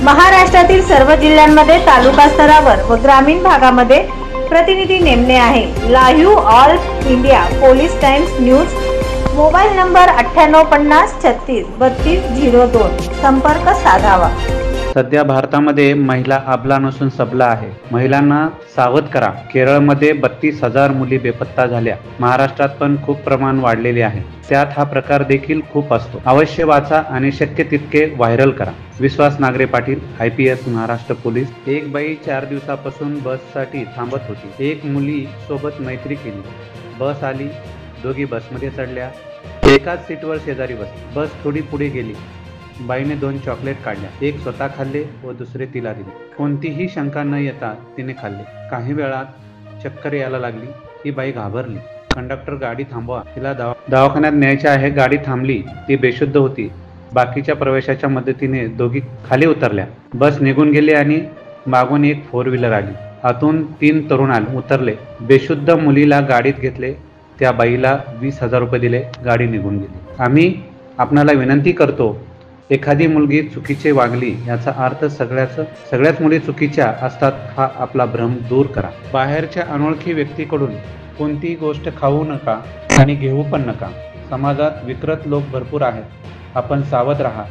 महाराष्ट्रातील सर्व जिल्ह्यांमध्ये तालुका स्तरावर व ग्रामीण भागामध्ये प्रतिनिधी नेमणे आहे। Live all India police times news, mobile number 9850363202, संपर्क साधावा। सध्या भारतामध्ये महिला अबला नसून सबला आहे। महिलांना सावध करा। केरळमध्ये 32,000 मुली बेपत्ता झाल्या। महाराष्ट्रात पण खूप प्रमाण वाढलेले आहे। त्यात हा प्रकार देखील खूप असतो। अवश्य वाचा आणि शक्य तितके व्हायरल करा। विश्वास नागरे पाटील, IPS महाराष्ट्र पोलीस। एक बाई 4 दिवसापासून बससाठी थांबत होती। एक मुली सोबत मैत्री केली। बस आली, दोघी बसमध्ये चढल्या। एकाच सीटवर शेजारी बसली। बस थोडी पुढे गेली। बाईने 2 चॉकलेट काढल्या। एक स्वतः खाल्ले व दुसरे तिला दिले। कोणतीही शंका न येता तिने खाल्ले। काही वेळात चक्कर यायला लागली। ही बाई घाबरली। कंडक्टर, गाडी थांबवा, तिला दवाखान्यात न्यायचे आहे। गाडी थांबली। ती बेशुद्ध होती। बाकीच्या प्रवाशांच्या मदतीने दोघी खाली उतरल्या। बस निघून गेली आणि मागून एक 4 व्हीलर आली। आतून 3 तरुण उतरले। बेशुद्ध मुलीला गाडीत घेतले। त्या बाईला 20,000 रुपये दिले। गाडी निघून गेली। आम्ही आपणाला विनंती करतो, एखादी मुलगी चुकीचे वागली याचा अर्थ सगळ्याच मुली चुकीच्या असतात हा आपला भ्रम दूर करा। बाहेरच्या अनोळखी व्यक्तीकडून कोणतीही गोष्ट खाऊ नका आणि घेऊ पण नका। समाजात विकृत लोक भरपूर आहेत। आपण सावध राहा।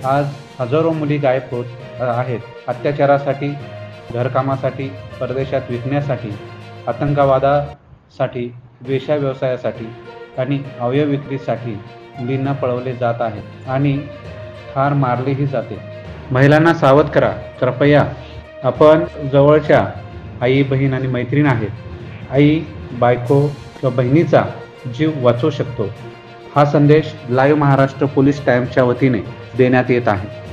आज हजारो मुली गायब होत आहेत। अत्याचारासाठी, घरकामासाठी, परदेशात विकण्यासाठी, आतंकवादासाठी, वेश्या व्यवसायासाठी आणि अवयव विक्रीसाठी मुलींना पळवले जात आहेत आणि ठार मारलेही जाते। महिलांना सावध करा। कृपया, आपण जवळच्या आई, बहीण आणि मैत्रीण आहेत। आई, बायको किंवा बहिणीचा जीव वाचवू शकतो। हा संदेश लाईव्ह महाराष्ट्र पोलीस टाइम्सच्या वतीने देण्यात येत आहे।